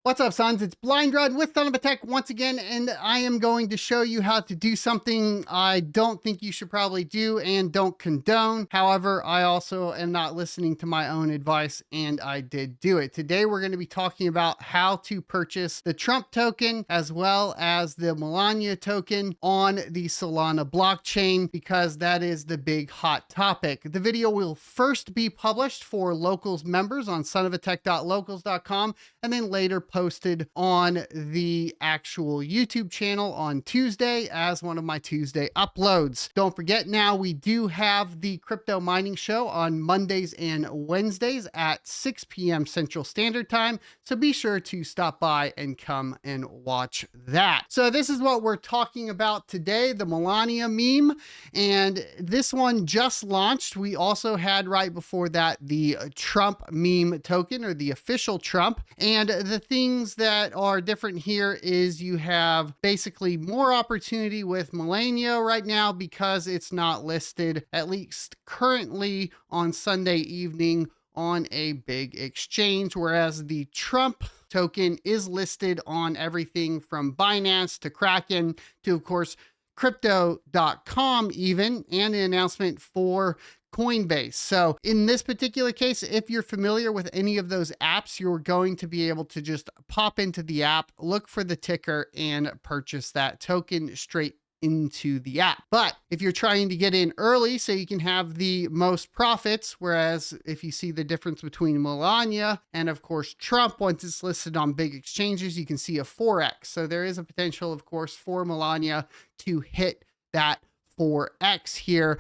What's up, sons? It's Blind Run with Son of a Tech once again, and I am going to show you how to do something I don't think you should probably do and don't condone. However, I also am not listening to my own advice, and I did do it. Today, we're going to be talking about how to purchase the Trump token as well as the Melania token on the Solana blockchain, because that is the big hot topic. The video will first be published for locals members on sonofatech.locals.com, and then later posted on the actual YouTube channel on Tuesday as one of my Tuesday uploads. Don't forget, now we do have the crypto mining show on Mondays and Wednesdays at 6 p.m. Central Standard Time. So be sure to stop by and come and watch that. So this is what we're talking about today, the Melania meme. And this one just launched. We also had right before that the Trump meme token, or the official Trump. And the things that are different here is you have basically more opportunity with Melania right now because it's not listed, at least currently, on Sunday evening on a big exchange, whereas the Trump token is listed on everything from Binance to Kraken to, of course, crypto.com even, and an announcement for Coinbase. So in this particular case, if you're familiar with any of those apps, you're going to be able to just pop into the app, look for the ticker, and purchase that token straight into the app. But if you're trying to get in early so you can have the most profits, whereas if you see the difference between Melania and of course Trump, once it's listed on big exchanges, you can see a 4x. So there is a potential, of course, for Melania to hit that 4x here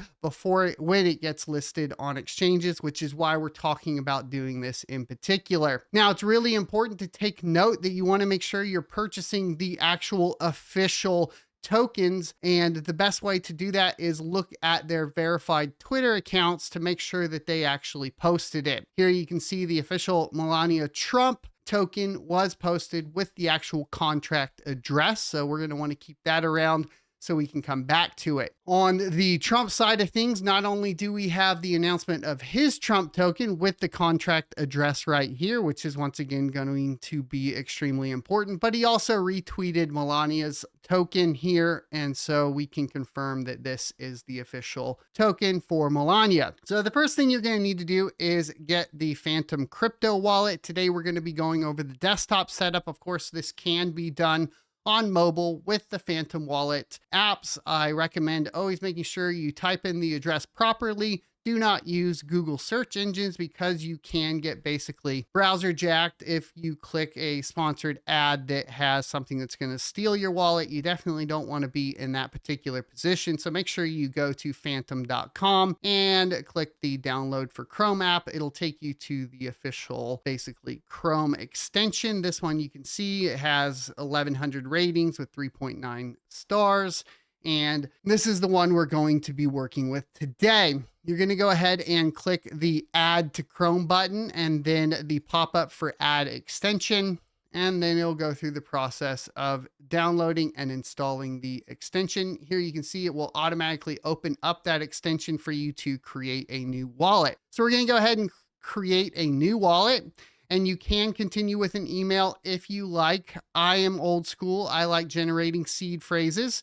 when it gets listed on exchanges, which is why we're talking about doing this in particular. Now, it's really important to take note that you want to make sure you're purchasing the actual official tokens, and the best way to do that is look at their verified Twitter accounts to make sure that they actually posted it. Here you can see the official Melania Trump token was posted with the actual contract address, so we're going to want to keep that around so we can come back to it. On the Trump side of things, not only do we have the announcement of his Trump token with the contract address right here, which is once again going to be extremely important, but he also retweeted Melania's token here, and so we can confirm that this is the official token for Melania. So the first thing you're going to need to do is get the Phantom crypto wallet. Today we're going to be going over the desktop setup. Of course, this can be done on mobile with the Phantom Wallet apps. I recommend always making sure you type in the address properly. Do not use Google search engines because you can get basically browser jacked if you click a sponsored ad that has something that's going to steal your wallet. You definitely don't want to be in that particular position. So make sure you go to phantom.com and click the download for Chrome app. It'll take you to the official, basically, Chrome extension. This one you can see it has 1,100 ratings with 3.9 stars. And this is the one we're going to be working with today. You're going to go ahead and click the Add to Chrome button and then the pop-up for Add Extension. And then it'll go through the process of downloading and installing the extension. Here you can see it will automatically open up that extension for you to create a new wallet. So we're going to go ahead and create a new wallet. And you can continue with an email if you like. I am old school. I like generating seed phrases.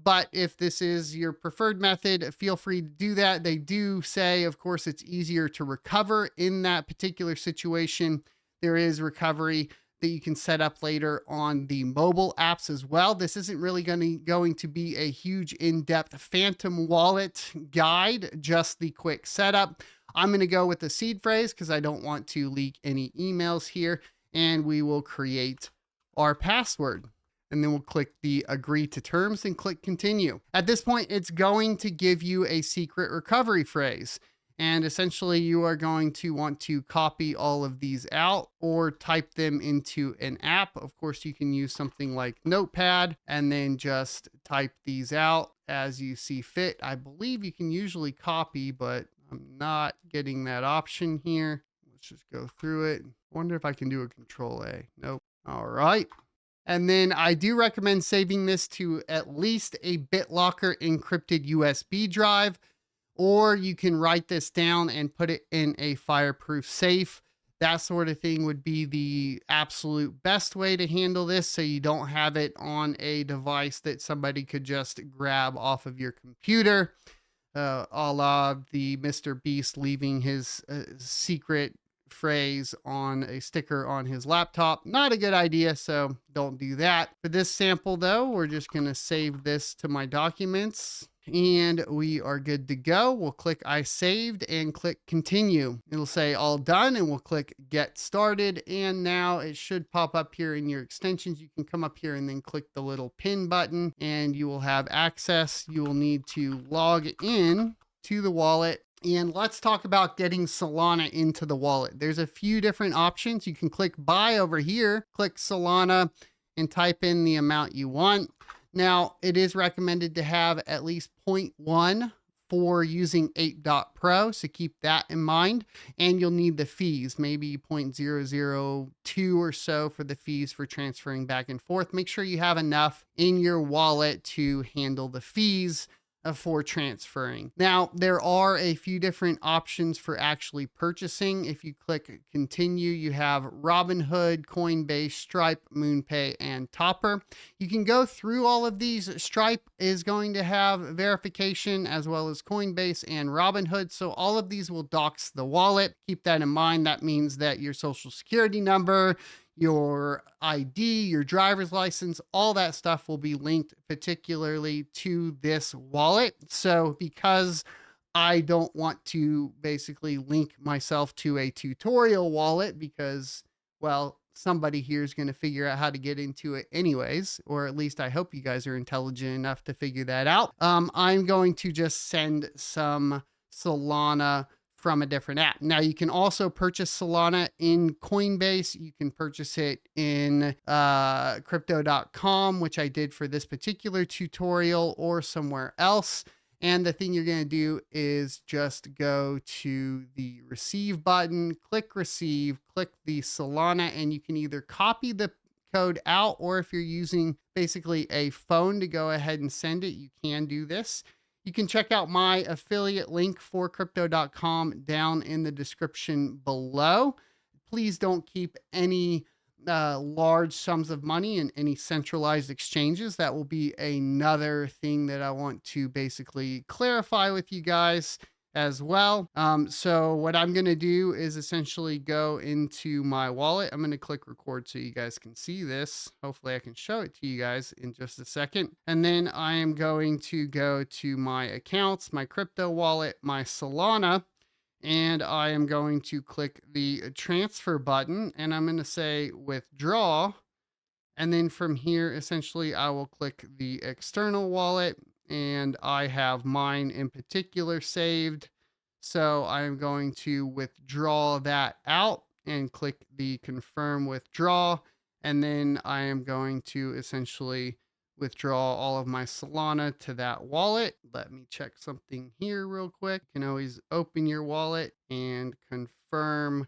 But if this is your preferred method, feel free to do that. They do say, of course, it's easier to recover in that particular situation. There is recovery that you can set up later on the mobile apps as well. This isn't really going to be a huge in-depth Phantom wallet guide, just the quick setup. I'm going to go with the seed phrase because I don't want to leak any emails here. And we will create our password. And then we'll click the agree to terms and click continue. At this point, it's going to give you a secret recovery phrase. And essentially you are going to want to copy all of these out or type them into an app. Of course, you can use something like Notepad and then just type these out as you see fit. I believe you can usually copy, but I'm not getting that option here. Let's just go through it. Wonder if I can do a Control A. Nope. All right. And then I do recommend saving this to at least a BitLocker encrypted USB drive, or you can write this down and put it in a fireproof safe. That sort of thing would be the absolute best way to handle this, so you don't have it on a device that somebody could just grab off of your computer, a la the Mr. Beast leaving his secret phrase on a sticker on his laptop. Not a good idea, so don't do that. For this sample though, we're just going to save this to my documents and we are good to go. We'll click I saved and click continue. It'll say all done and we'll click get started. And now it should pop up here in your extensions. You can come up here and then click the little pin button and you will have access. You will need to log in to the wallet. And let's talk about getting Solana into the wallet. There's a few different options. You can click buy over here, click Solana and type in the amount you want. Now, it is recommended to have at least 0.1 for using 8.pro, so keep that in mind. And you'll need the fees, maybe 0.002 or so for the fees for transferring back and forth. Make sure you have enough in your wallet to handle the fees for transferring. Now, there are a few different options for actually purchasing. If you click continue, you have Robinhood, Coinbase, Stripe, MoonPay, and Topper. You can go through all of these. Stripe is going to have verification as well as Coinbase and Robinhood. So all of these will dox the wallet. Keep that in mind. That means that your social security number, your ID, your driver's license, all that stuff will be linked particularly to this wallet. So because I don't want to basically link myself to a tutorial wallet because, well, somebody here is going to figure out how to get into it anyways, or at least I hope you guys are intelligent enough to figure that out. I'm going to just send some Solana from a different app. Now you can also purchase Solana in Coinbase. You can purchase it in crypto.com, which I did for this particular tutorial, or somewhere else. And the thing you're going to do is just go to the receive button, click receive, click the Solana, and you can either copy the code out, or if you're using basically a phone to go ahead and send it, you can do this. You can check out my affiliate link for crypto.com down in the description below. Please don't keep any large sums of money in any centralized exchanges. That will be another thing that I want to basically clarify with you guys as well. So what I'm going to do is essentially go into my wallet. I'm going to click record so you guys can see this. Hopefully I can show it to you guys in just a second. And then I am going to go to my accounts, my crypto wallet, my Solana, and I am going to click the transfer button and I'm going to say withdraw. And then from here, essentially I will click the external wallet. And I have mine in particular saved. So I'm going to withdraw that out and click the confirm withdraw. And then I am going to essentially withdraw all of my Solana to that wallet. Let me check something here real quick. You can always open your wallet and confirm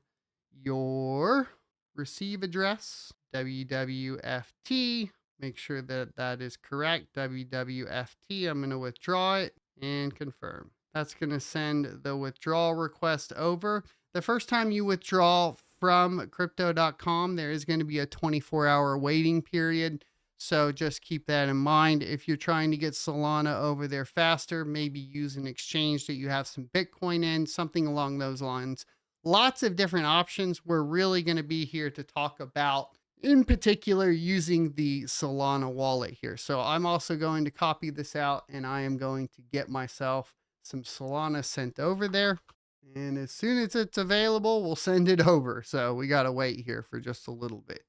your receive address, WWFT. Make sure that that is correct. WWFT. I'm going to withdraw it and confirm. That's going to send the withdrawal request over. The first time you withdraw from crypto.com, there is going to be a 24-hour waiting period. So just keep that in mind. If you're trying to get Solana over there faster, maybe use an exchange that you have some Bitcoin in, something along those lines. Lots of different options. We're really going to be here to talk about, in particular, using the Solana wallet here. So I'm also going to copy this out and I am going to get myself some Solana sent over there. And as soon as it's available, we'll send it over. So we got to wait here for just a little bit.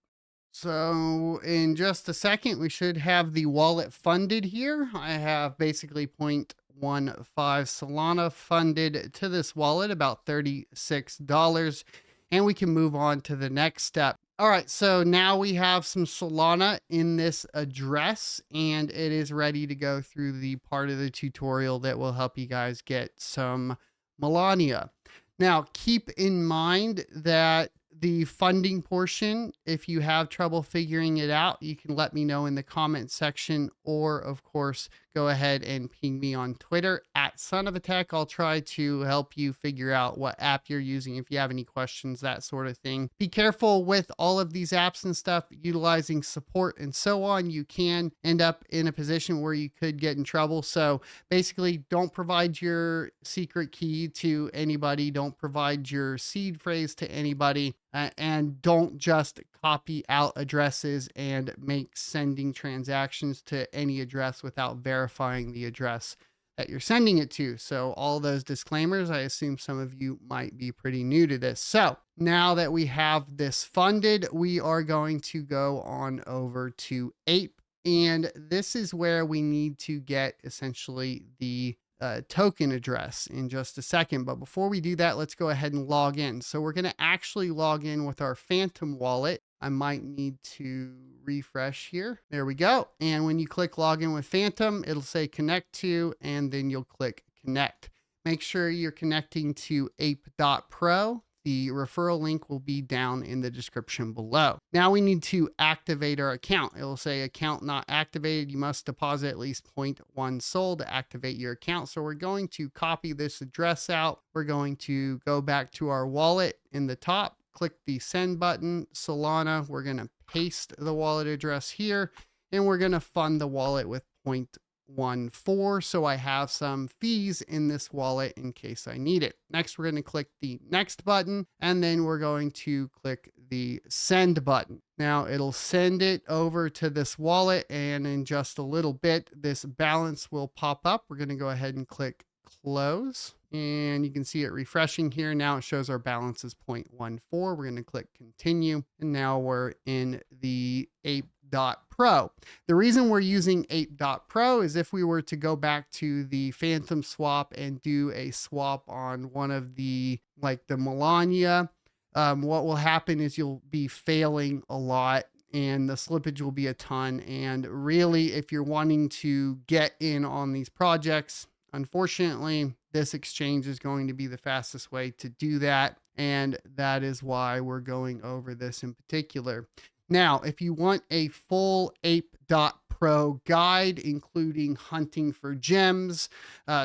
So in just a second, we should have the wallet funded here. I have basically 0.15 Solana funded to this wallet, about $36. And we can move on to the next step. All right, so now we have some Solana in this address and it is ready to go through the part of the tutorial that will help you guys get some Melania. Now, keep in mind that the funding portion, if you have trouble figuring it out, you can let me know in the comment section, or of course, go ahead and ping me on Twitter at Son of a Tech. I'll try to help you figure out what app you're using if you have any questions, that sort of thing. Be careful with all of these apps and stuff, utilizing support and so on. You can end up in a position where you could get in trouble. So basically, don't provide your secret key to anybody. Don't provide your seed phrase to anybody. And don't just copy out addresses and make sending transactions to any address without verifying the address that you're sending it to. So all those disclaimers, I assume some of you might be pretty new to this. So now that we have this funded, we are going to go on over to Ape. And this is where we need to get essentially the token address in just a second. But before we do that, let's go ahead and log in. So we're going to actually log in with our Phantom wallet. I might need to refresh here. There we go. And when you click login with Phantom, it'll say connect to, and then you'll click connect. Make sure you're connecting to ape.pro. The referral link will be down in the description below. Now we need to activate our account. It will say account not activated. You must deposit at least 0.1 SOL to activate your account. So we're going to copy this address out. We're going to go back to our wallet in the top, click the send button, Solana. We're going to paste the wallet address here, and we're going to fund the wallet with 0.14, so I have some fees in this wallet in case I need it. Next, we're going to click the next button, and then we're going to click the send button. Now it'll send it over to this wallet, and in just a little bit, this balance will pop up. We're going to go ahead and click close, and you can see it refreshing here. Now it shows our balance is 0.14. We're going to click continue, and now we're in the ape.pro. The reason we're using ape.pro is if we were to go back to the Phantom swap and do a swap on one of the, like the Melania, what will happen is you'll be failing a lot and the slippage will be a ton. And really, if you're wanting to get in on these projects, unfortunately, this exchange is going to be the fastest way to do that. And that is why we're going over this in particular. Now, if you want a full ape.pro guide, including hunting for gems,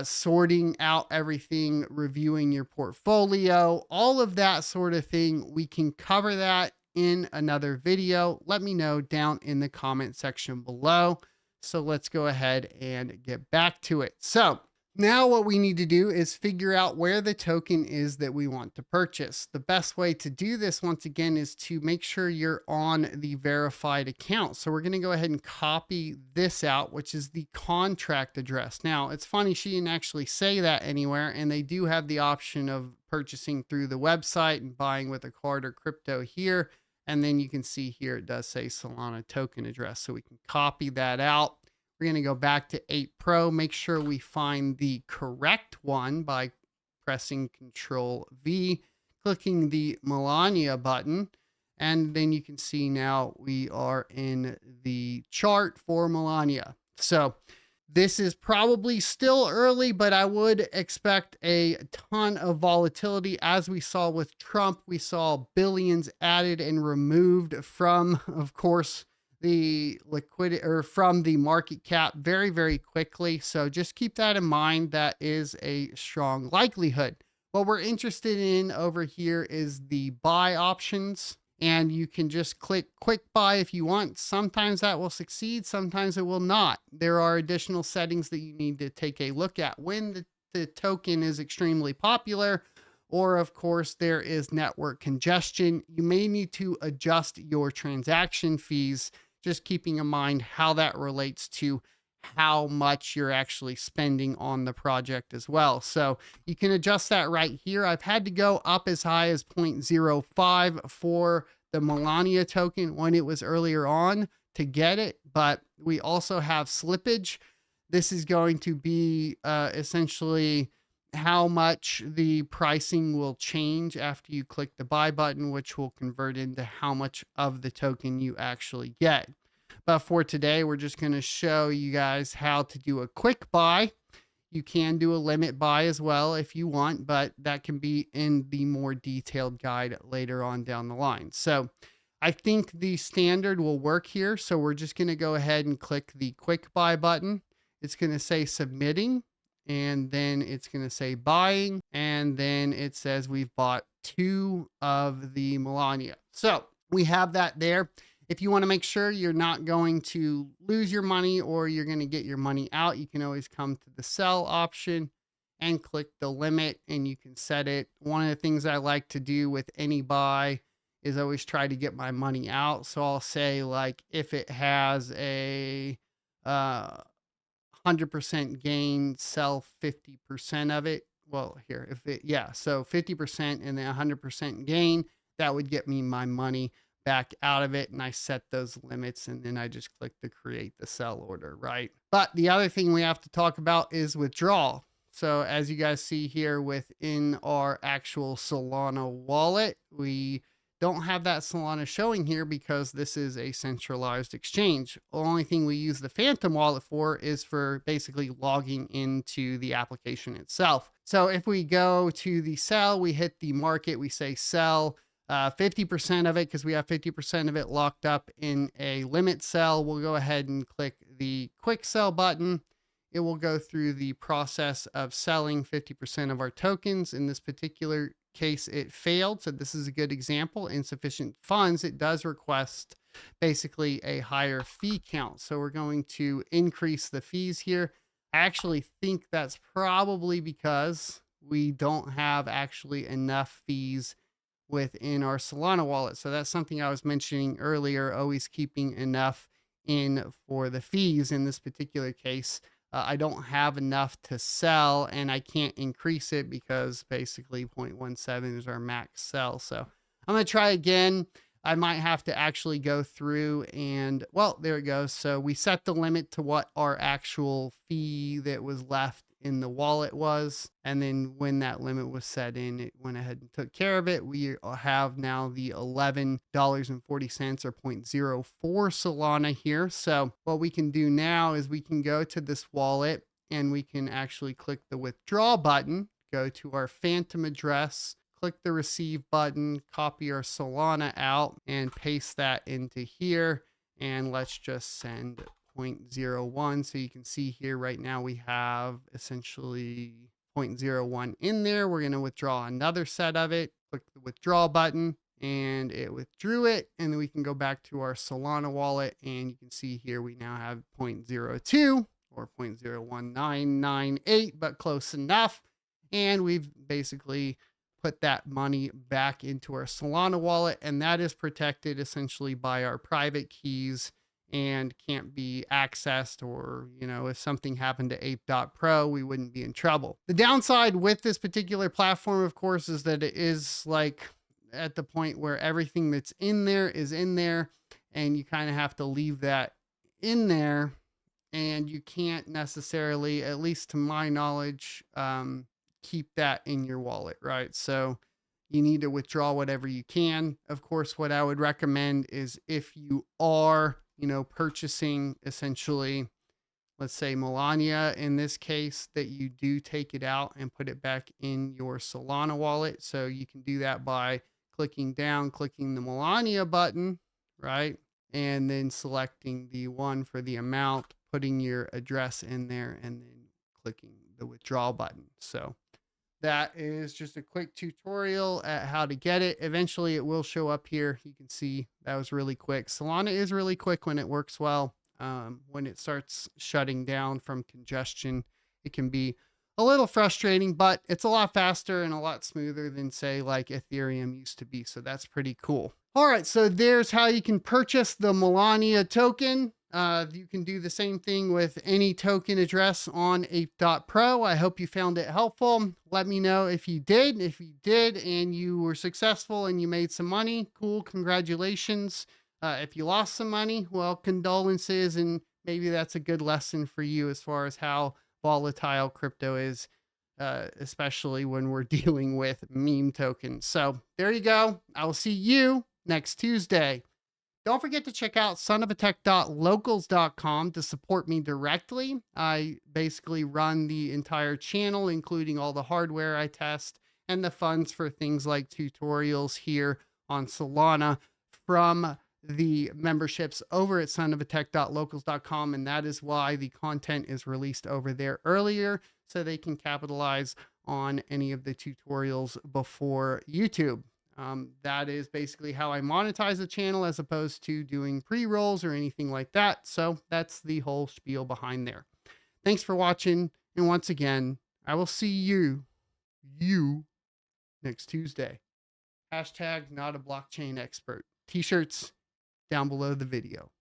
sorting out everything, reviewing your portfolio, all of that sort of thing, we can cover that in another video. Let me know down in the comment section below. So let's go ahead and get back to it. So now what we need to do is figure out where the token is that we want to purchase. The best way to do this, once again, is to make sure you're on the verified account. So we're going to go ahead and copy this out, which is the contract address. Now, it's funny, she didn't actually say that anywhere, and they do have the option of purchasing through the website and buying with a card or crypto here. And then you can see here, it does say Solana token address. So we can copy that out. We're going to go back to 8 Pro, make sure we find the correct one by pressing Control V, clicking the Melania button, and then you can see now we are in the chart for Melania. So this is probably still early, but I would expect a ton of volatility. As we saw with Trump, we saw billions added and removed from, of course, the liquidity or from the market cap very, very quickly. So just keep that in mind. That is a strong likelihood. What we're interested in over here is the buy options, and you can just click quick buy if you want. Sometimes that will succeed, sometimes it will not. There are additional settings that you need to take a look at when the token is extremely popular, or of course there is network congestion. You may need to adjust your transaction fees, just keeping in mind how that relates to how much you're actually spending on the project as well. So you can adjust that right here. I've had to go up as high as 0.05 for the Melania token when it was earlier on to get it, but we also have slippage. This is going to be essentially how much the pricing will change after you click the buy button, which will convert into how much of the token you actually get. But for today, we're just going to show you guys how to do a quick buy. You can do a limit buy as well if you want, but that can be in the more detailed guide later on down the line. So I think the standard will work here. So we're just going to go ahead and click the quick buy button. It's going to say submitting, and then it's going to say buying, and then it says we've bought 2 of the Melania. So we have that there. If you want to make sure you're not going to lose your money or you're going to get your money out, you can always come to the sell option and click the limit, and you can set it. One of the things I like to do with any buy is always try to get my money out. So I'll say, like, if it has a 100% gain, sell 50% of it. Well, here, if it, yeah, so 50% and then 100% gain, that would get me my money back out of it. And I set those limits, and then I just click to create the sell order, right? But the other thing we have to talk about is withdrawal. So as you guys see here within our actual Solana wallet, we don't have that Solana showing here because this is a centralized exchange. The only thing we use the Phantom wallet for is for basically logging into the application itself. So if we go to the sell, we hit the market, we say sell 50% of it because we have 50% of it locked up in a limit sell. We'll go ahead and click the quick sell button. It will go through the process of selling 50% of our tokens. In this particular case, it failed. So this is a good example. Insufficient funds. It does request basically a higher fee count. So we're going to increase the fees here. I actually think that's probably because we don't have actually enough fees within our Solana wallet. So that's something I was mentioning earlier, always keeping enough in for the fees. In this particular case, I don't have enough to sell, and I can't increase it because basically 0.17 is our max sell. So I'm going to try again. I might have to actually go through and, well, there it goes. So we set the limit to what our actual fee that was left in the wallet was. And then when that limit was set in, it went ahead and took care of it. We have now the $11.40 or 0.04 Solana here. So what we can do now is we can go to this wallet and we can actually click the withdraw button, go to our Phantom address, click the receive button, copy our Solana out and paste that into here. And let's just send 0.01. So you can see here right now we have essentially 0.01 in there. We're going to withdraw another set of it. Click the withdraw button and it withdrew it. And then we can go back to our Solana wallet and you can see here we now have 0.02 or 0.01998, but close enough. And we've basically put that money back into our Solana wallet, and that is protected essentially by our private keys and can't be accessed, or, you know, if something happened to ape.pro, we wouldn't be in trouble. The downside with this particular platform, of course, is that it is like at the point where everything that's in there is in there, and you kind of have to leave that in there, and you can't necessarily, at least to my knowledge, keep that in your wallet, right? So you need to withdraw whatever you can. Of course, what I would recommend is if you are, you know, purchasing essentially, let's say Melania in this case, that you do take it out and put it back in your Solana wallet. So you can do that by clicking down, clicking the Melania button, right? And then selecting the one for the amount, putting your address in there, and then clicking the withdraw button. So that is just a quick tutorial at how to get it. Eventually it will show up here. You can see that was really quick. Solana is really quick when it works well. When it starts shutting down from congestion, it can be a little frustrating, but it's a lot faster and a lot smoother than, say, like Ethereum used to be. So that's pretty cool. All right, so there's how you can purchase the Melania token. You can do the same thing with any token address on ape.pro. I hope you found it helpful. Let me know if you did. If you did and you were successful and you made some money, cool, congratulations. If you lost some money, well, condolences, and maybe that's a good lesson for you as far as how volatile crypto is, especially when we're dealing with meme tokens. So there you go. I will see you next Tuesday. Don't forget to check out sonofatech.locals.com to support me directly. I basically run the entire channel, including all the hardware I test and the funds for things like tutorials here on Solana from the memberships over at sonofatech.locals.com. And that is why the content is released over there earlier, so they can capitalize on any of the tutorials before YouTube. That is basically how I monetize the channel, as opposed to doing pre-rolls or anything like that. So that's the whole spiel behind there. Thanks for watching. And once again, I will see you next Tuesday. Hashtag not a blockchain expert. T-shirts down below the video.